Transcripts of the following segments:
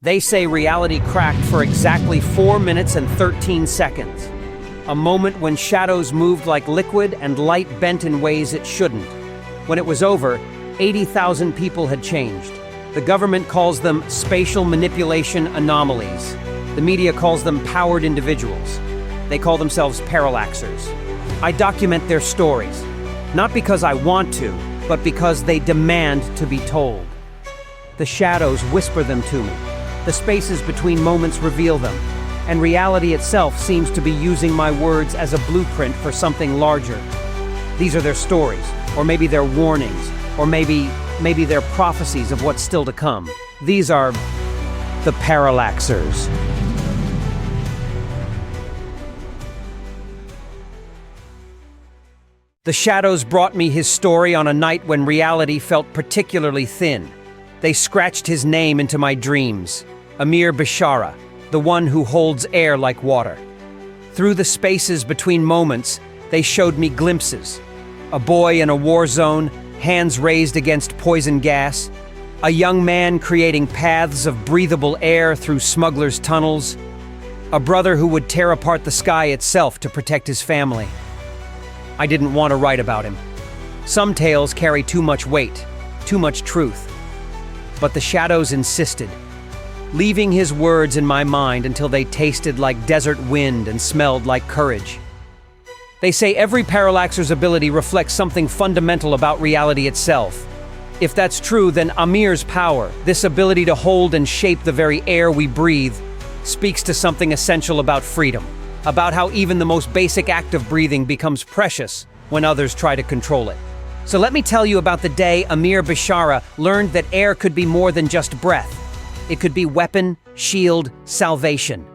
They say reality cracked for exactly 4 minutes and 13 seconds. A moment when shadows moved like liquid and light bent in ways it shouldn't. When it was over, 80,000 people had changed. The government calls them spatial manipulation anomalies. The media calls them powered individuals. They call themselves Parallaxers. I document their stories, not because I want to, but because they demand to be told. The shadows whisper them to me. The spaces between moments reveal them, and reality itself seems to be using my words as a blueprint for something larger. These are their stories, or maybe their warnings, or maybe they're prophecies of what's still to come. These are the Parallaxers. The shadows brought me his story on a night when reality felt particularly thin. They scratched his name into my dreams. Amir Bishara, the one who holds air like water. Through the spaces between moments, they showed me glimpses. A boy in a war zone, hands raised against poison gas. A young man creating paths of breathable air through smugglers' tunnels. A brother who would tear apart the sky itself to protect his family. I didn't want to write about him. Some tales carry too much weight, too much truth. But the shadows insisted, leaving his words in my mind until they tasted like desert wind and smelled like courage. They say every Parallaxer's ability reflects something fundamental about reality itself. If that's true, then Amir's power, this ability to hold and shape the very air we breathe, speaks to something essential about freedom, about how even the most basic act of breathing becomes precious when others try to control it. So let me tell you about the day Amir Bishara learned that air could be more than just breath. It could be weapon, shield, salvation.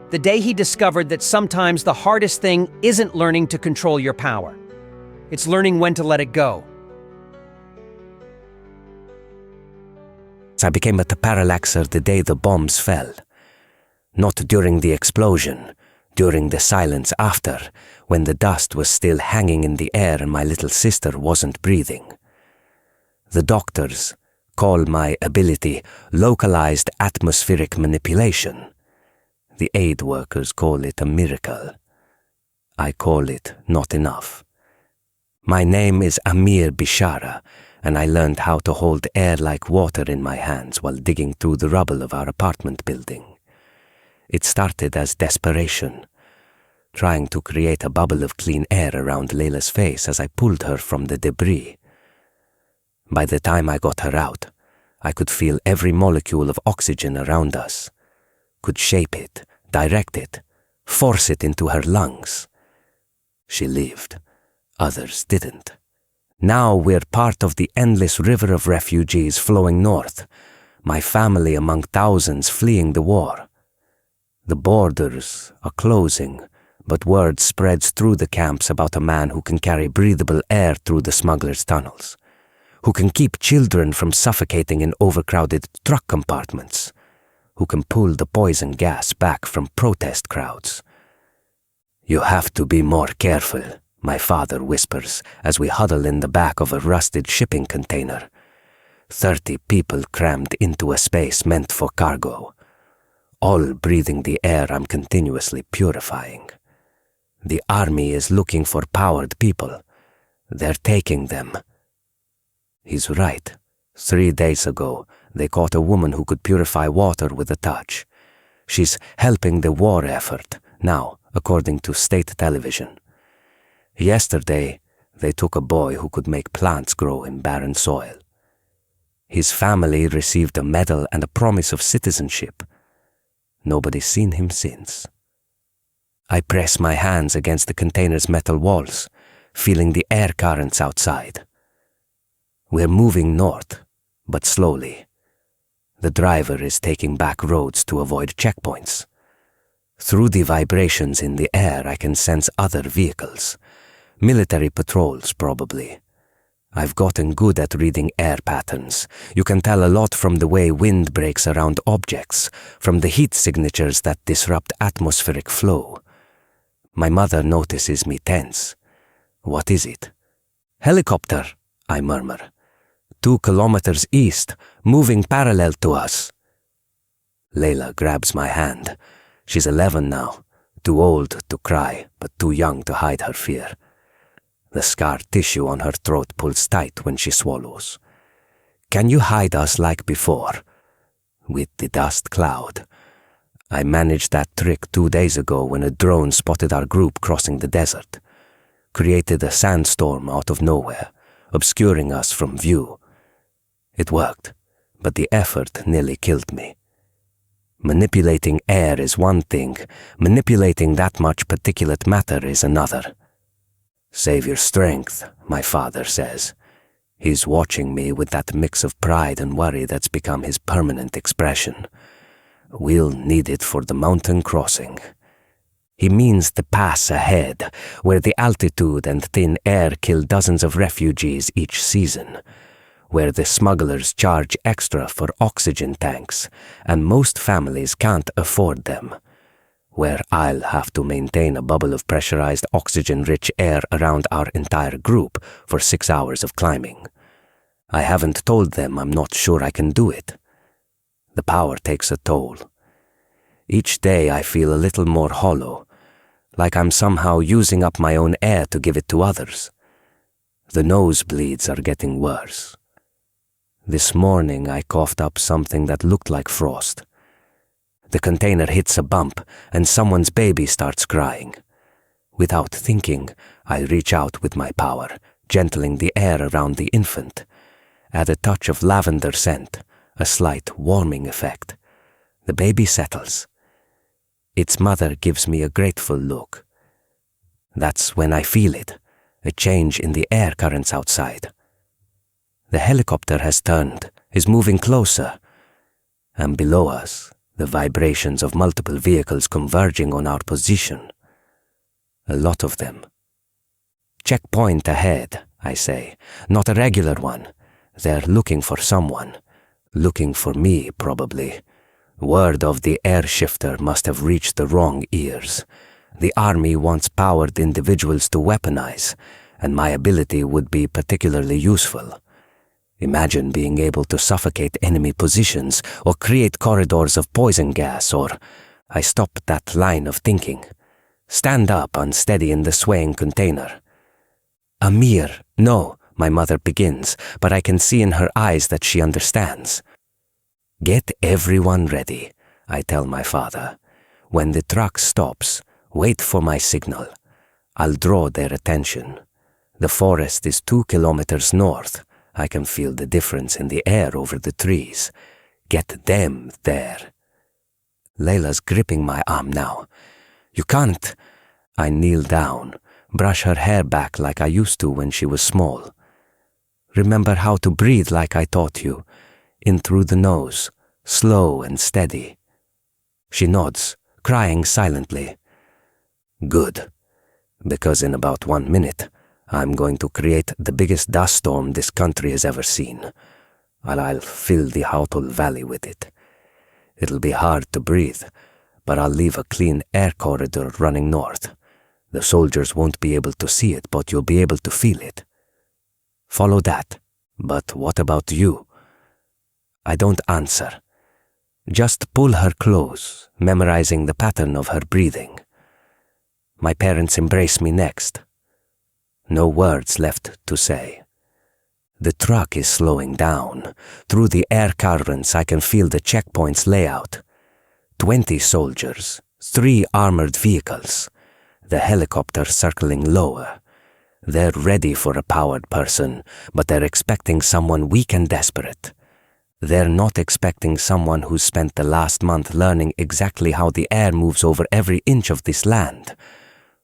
The day he discovered that sometimes the hardest thing isn't learning to control your power. It's learning when to let it go. I became a Parallaxer the day the bombs fell. Not during the explosion, during the silence after, when the dust was still hanging in the air and my little sister wasn't breathing. The doctors call my ability localized atmospheric manipulation. The aid workers call it a miracle. I call it not enough. My name is Amir Bishara, and I learned how to hold air like water in my hands while digging through the rubble of our apartment building. It started as desperation, trying to create a bubble of clean air around Layla's face as I pulled her from the debris. By the time I got her out, I could feel every molecule of oxygen around us, could shape it, direct it, force it into her lungs. She lived. Others didn't. Now we're part of the endless river of refugees flowing north, my family among thousands fleeing the war. The borders are closing, but word spreads through the camps about a man who can carry breathable air through the smugglers' tunnels, who can keep children from suffocating in overcrowded truck compartments, who can pull the poison gas back from protest crowds. "You have to be more careful," my father whispers as we huddle in the back of a rusted shipping container. 30 people crammed into a space meant for cargo, all breathing the air I'm continuously purifying. The army is looking for powered people. They're taking them. He's right. 3 days ago, they caught a woman who could purify water with a touch. She's helping the war effort, now, according to state television. Yesterday, they took a boy who could make plants grow in barren soil. His family received a medal and a promise of citizenship. Nobody's seen him since. I press my hands against the container's metal walls, feeling the air currents outside. We're moving north, but slowly. The driver is taking back roads to avoid checkpoints. Through the vibrations in the air, I can sense other vehicles. Military patrols, probably. I've gotten good at reading air patterns. You can tell a lot from the way wind breaks around objects, from the heat signatures that disrupt atmospheric flow. My mother notices me tense. What is it? "Helicopter," I murmur. 2 kilometers east, moving parallel to us. Layla grabs my hand. She's 11 now, too old to cry, but too young to hide her fear. The scar tissue on her throat pulls tight when she swallows. Can you hide us like before? With the dust cloud. I managed that trick 2 days ago when a drone spotted our group crossing the desert. Created a sandstorm out of nowhere, obscuring us from view. It worked, but the effort nearly killed me. Manipulating air is one thing, manipulating that much particulate matter is another. Save your strength, my father says. He's watching me with that mix of pride and worry that's become his permanent expression. We'll need it for the mountain crossing. He means the pass ahead, where the altitude and thin air kill dozens of refugees each season, where the smugglers charge extra for oxygen tanks, and most families can't afford them, where I'll have to maintain a bubble of pressurized oxygen-rich air around our entire group for 6 hours of climbing. I haven't told them I'm not sure I can do it. The power takes a toll. Each day I feel a little more hollow, like I'm somehow using up my own air to give it to others. The nosebleeds are getting worse. This morning I coughed up something that looked like frost. The container hits a bump and someone's baby starts crying. Without thinking, I reach out with my power, gentling the air around the infant. Add a touch of lavender scent, a slight warming effect. The baby settles. Its mother gives me a grateful look. That's when I feel it, a change in the air currents outside. The helicopter has turned, is moving closer, and below us, the vibrations of multiple vehicles converging on our position. A lot of them. Checkpoint ahead, I say, not a regular one. They're looking for someone. Looking for me, probably. Word of the air shifter must have reached the wrong ears. The army wants powered individuals to weaponize, and my ability would be particularly useful. Imagine being able to suffocate enemy positions or create corridors of poison gas or... I stop that line of thinking. Stand up unsteady in the swaying container. Amir, no, my mother begins, but I can see in her eyes that she understands. Get everyone ready, I tell my father. When the truck stops, wait for my signal. I'll draw their attention. The forest is 2 kilometers north. I can feel the difference in the air over the trees. Get them there. Layla's gripping my arm now. You can't. I kneel down, brush her hair back like I used to when she was small. Remember how to breathe like I taught you. In through the nose, slow and steady. She nods, crying silently. Good, because in about 1 minute, I'm going to create the biggest dust storm this country has ever seen. And I'll fill the Hautul Valley with it. It'll be hard to breathe, but I'll leave a clean air corridor running north. The soldiers won't be able to see it, but you'll be able to feel it. Follow that. But what about you? I don't answer. Just pull her close, memorizing the pattern of her breathing. My parents embrace me next. No words left to say. The truck is slowing down. Through the air currents I can feel the checkpoint's layout. 20 soldiers, 3 armored vehicles. The helicopter circling lower. They're ready for a powered person, but they're expecting someone weak and desperate. They're not expecting someone who's spent the last month learning exactly how the air moves over every inch of this land,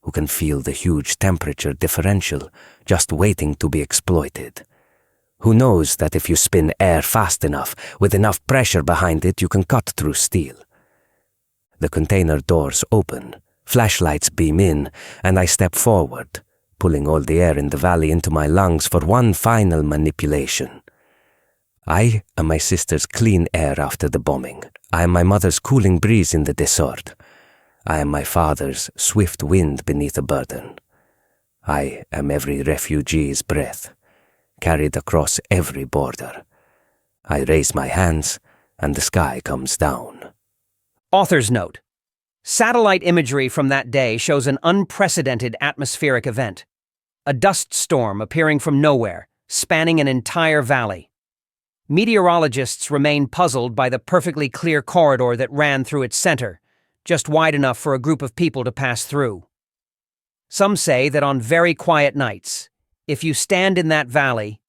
who can feel the huge temperature differential just waiting to be exploited. Who knows that if you spin air fast enough, with enough pressure behind it, you can cut through steel. The container doors open, flashlights beam in, and I step forward, pulling all the air in the valley into my lungs for one final manipulation. I am my sister's clean air after the bombing. I am my mother's cooling breeze in the desert. I am my father's swift wind beneath a burden. I am every refugee's breath, carried across every border. I raise my hands, and the sky comes down. Author's note. Satellite imagery from that day shows an unprecedented atmospheric event. A dust storm appearing from nowhere, spanning an entire valley. Meteorologists remain puzzled by the perfectly clear corridor that ran through its center, just wide enough for a group of people to pass through. Some say that on very quiet nights, if you stand in that valley,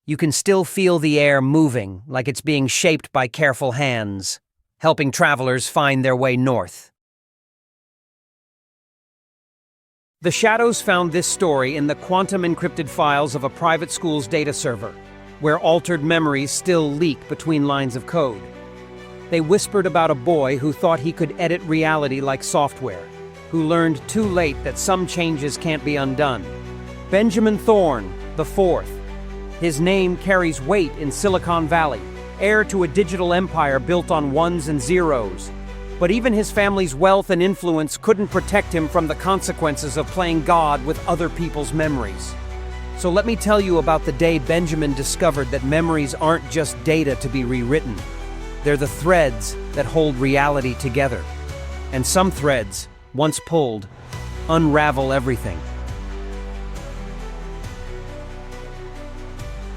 you can still feel the air moving like it's being shaped by careful hands, helping travelers find their way north. The Shadows found this story in the quantum-encrypted files of a private school's data server, where altered memories still leak between lines of code. They whispered about a boy who thought he could edit reality like software, who learned too late that some changes can't be undone. Benjamin Thorne IV. His name carries weight in Silicon Valley, heir to a digital empire built on ones and zeros. But even his family's wealth and influence couldn't protect him from the consequences of playing God with other people's memories. So let me tell you about the day Benjamin discovered that memories aren't just data to be rewritten. They're the threads that hold reality together. And some threads, once pulled, unravel everything.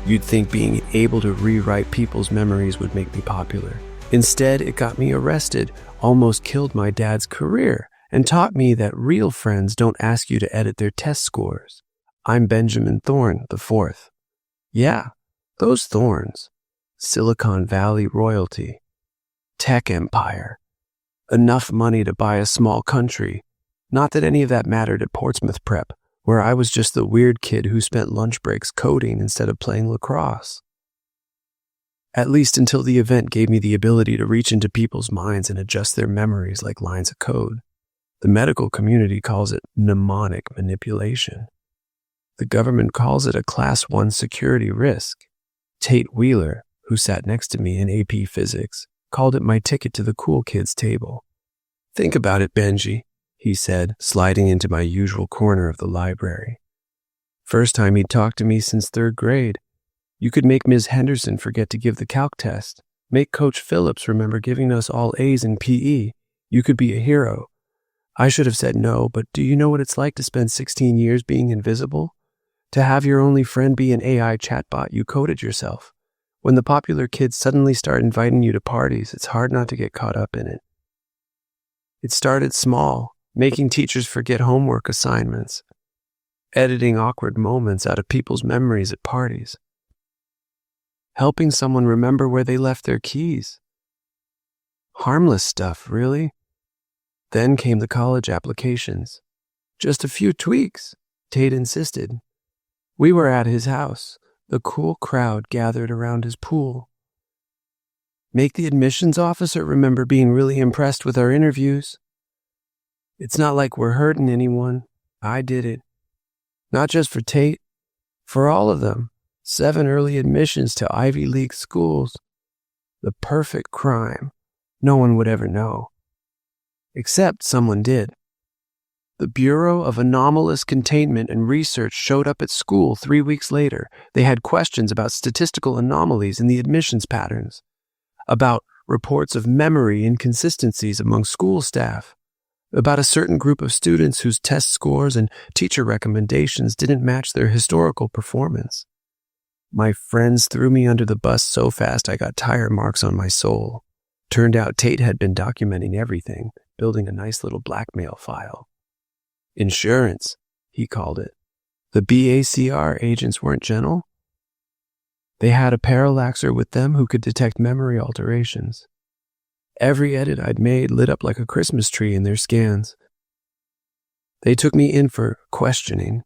You'd think being able to rewrite people's memories would make me popular. Instead, it got me arrested, almost killed my dad's career, and taught me that real friends don't ask you to edit their test scores. I'm Benjamin Thorne IV. Yeah, those thorns. Silicon Valley royalty. Tech empire. Enough money to buy a small country. Not that any of that mattered at Portsmouth Prep, where I was just the weird kid who spent lunch breaks coding instead of playing lacrosse. At least until the event gave me the ability to reach into people's minds and adjust their memories like lines of code. The medical community calls it mnemonic manipulation. The government calls it a Class 1 security risk. Tate Wheeler, who sat next to me in AP Physics, called it my ticket to the cool kids table. Think about it, Benji, he said, sliding into my usual corner of the library. First time he'd talked to me since 3rd grade. You could make Ms. Henderson forget to give the calc test. Make Coach Phillips remember giving us all A's in PE. You could be a hero. I should have said no, but do you know what it's like to spend 16 years being invisible? To have your only friend be an AI chatbot you coded yourself. When the popular kids suddenly start inviting you to parties, it's hard not to get caught up in it. It started small, making teachers forget homework assignments, editing awkward moments out of people's memories at parties, helping someone remember where they left their keys. Harmless stuff, really. Then came the college applications. Just a few tweaks, Tate insisted. We were at his house. The cool crowd gathered around his pool. Make the admissions officer remember being really impressed with our interviews. It's not like we're hurting anyone. I did it. Not just for Tate, for all of them. 7 early admissions to Ivy League schools. The perfect crime. No one would ever know. Except someone did. The Bureau of Anomalous Containment and Research showed up at school 3 weeks later. They had questions about statistical anomalies in the admissions patterns, about reports of memory inconsistencies among school staff, about a certain group of students whose test scores and teacher recommendations didn't match their historical performance. My friends threw me under the bus so fast I got tire marks on my soul. Turned out Tate had been documenting everything, building a nice little blackmail file. Insurance, he called it. The BACR agents weren't gentle. They had a parallaxer with them who could detect memory alterations. Every edit I'd made lit up like a Christmas tree in their scans. They took me in for questioning.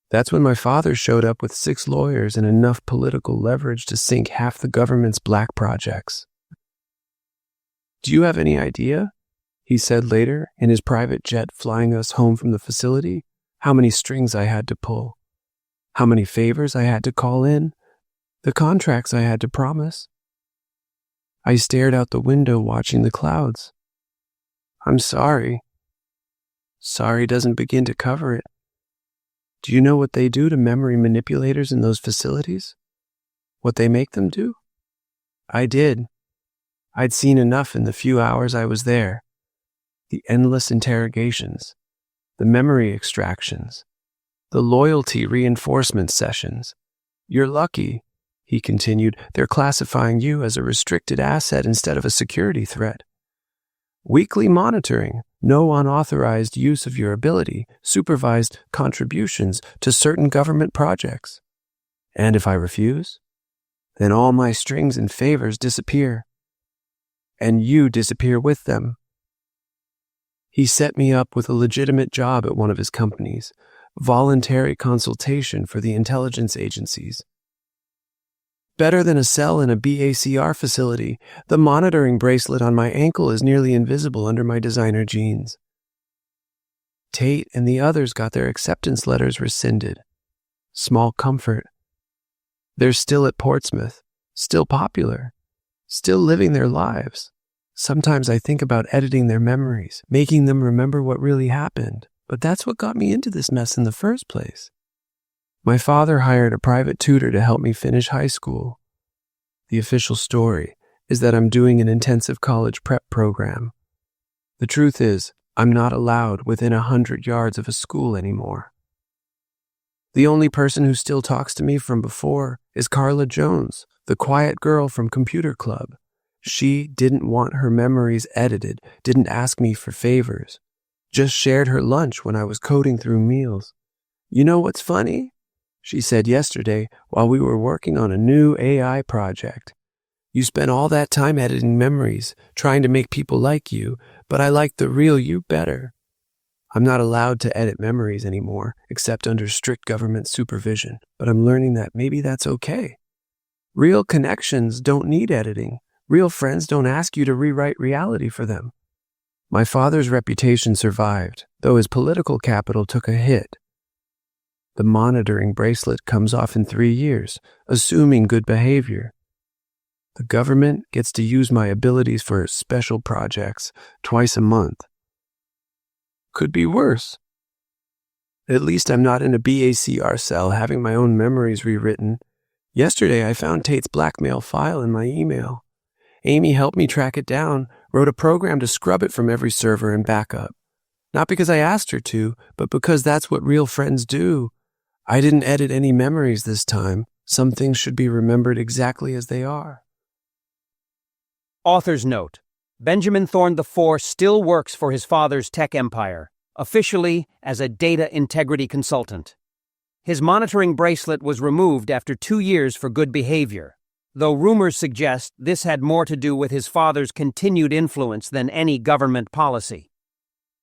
That's when my father showed up with 6 lawyers and enough political leverage to sink half the government's black projects. Do you have any idea, he said later, in his private jet flying us home from the facility, how many strings I had to pull, how many favors I had to call in, the contracts I had to promise? I stared out the window watching the clouds. I'm sorry. Sorry doesn't begin to cover it. Do you know what they do to memory manipulators in those facilities? What they make them do? I did. I'd seen enough in the few hours I was there. The endless interrogations, the memory extractions, the loyalty reinforcement sessions. You're lucky, he continued. They're classifying you as a restricted asset instead of a security threat. Weekly monitoring, no unauthorized use of your ability, supervised contributions to certain government projects. And if I refuse, then all my strings and favors disappear. And you disappear with them. He set me up with a legitimate job at one of his companies, voluntary consultation for the intelligence agencies. Better than a cell in a BACR facility, the monitoring bracelet on my ankle is nearly invisible under my designer jeans. Tate and the others got their acceptance letters rescinded. Small comfort. They're still at Portsmouth, still popular, still living their lives. Sometimes I think about editing their memories, making them remember what really happened, but that's what got me into this mess in the first place. My father hired a private tutor to help me finish high school. The official story is that I'm doing an intensive college prep program. The truth is, I'm not allowed within 100 yards of a school anymore. The only person who still talks to me from before is Carla Jones, the quiet girl from Computer Club. She didn't want her memories edited, didn't ask me for favors, just shared her lunch when I was coding through meals. You know what's funny? She said yesterday while we were working on a new AI project. You spent all that time editing memories, trying to make people like you, but I like the real you better. I'm not allowed to edit memories anymore, except under strict government supervision, but I'm learning that maybe that's okay. Real connections don't need editing. Real friends don't ask you to rewrite reality for them. My father's reputation survived, though his political capital took a hit. The monitoring bracelet comes off in 3 years, assuming good behavior. The government gets to use my abilities for special projects twice a month. Could be worse. At least I'm not in a BACR cell having my own memories rewritten. Yesterday I found Tate's blackmail file in my email. Amy helped me track it down, wrote a program to scrub it from every server and backup. Not because I asked her to, but because that's what real friends do. I didn't edit any memories this time. Some things should be remembered exactly as they are. Author's note: Benjamin Thorne IV still works for his father's tech empire, officially as a data integrity consultant. His monitoring bracelet was removed after 2 years for good behavior, though rumors suggest this had more to do with his father's continued influence than any government policy.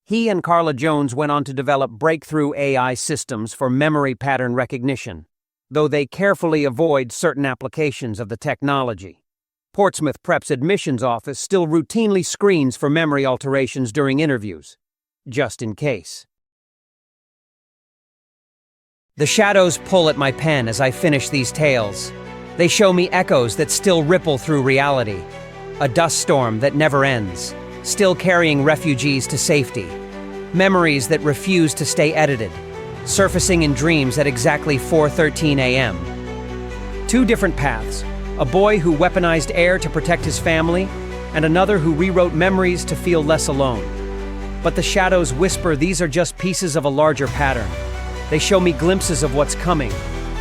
He and Carla Jones went on to develop breakthrough AI systems for memory pattern recognition, though they carefully avoid certain applications of the technology. Portsmouth Prep's admissions office still routinely screens for memory alterations during interviews, just in case. The shadows pull at my pen as I finish these tales. They show me echoes that still ripple through reality, a dust storm that never ends, still carrying refugees to safety, memories that refuse to stay edited, surfacing in dreams at exactly 4:13 a.m. 2 different paths, a boy who weaponized air to protect his family, and another who rewrote memories to feel less alone. But the shadows whisper these are just pieces of a larger pattern. They show me glimpses of what's coming.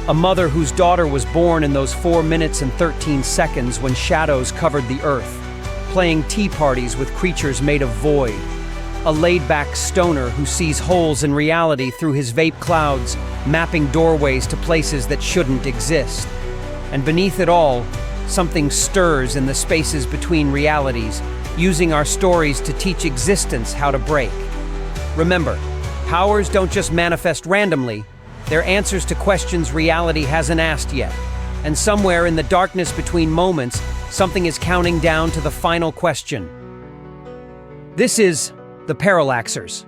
A mother whose daughter was born in those 4 minutes and 13 seconds when shadows covered the earth, playing tea parties with creatures made of void. A laid-back stoner who sees holes in reality through his vape clouds, mapping doorways to places that shouldn't exist. And beneath it all, something stirs in the spaces between realities, using our stories to teach existence how to break. Remember, powers don't just manifest randomly. They're answers to questions reality hasn't asked yet. And somewhere in the darkness between moments, something is counting down to the final question. This is the Parallaxers.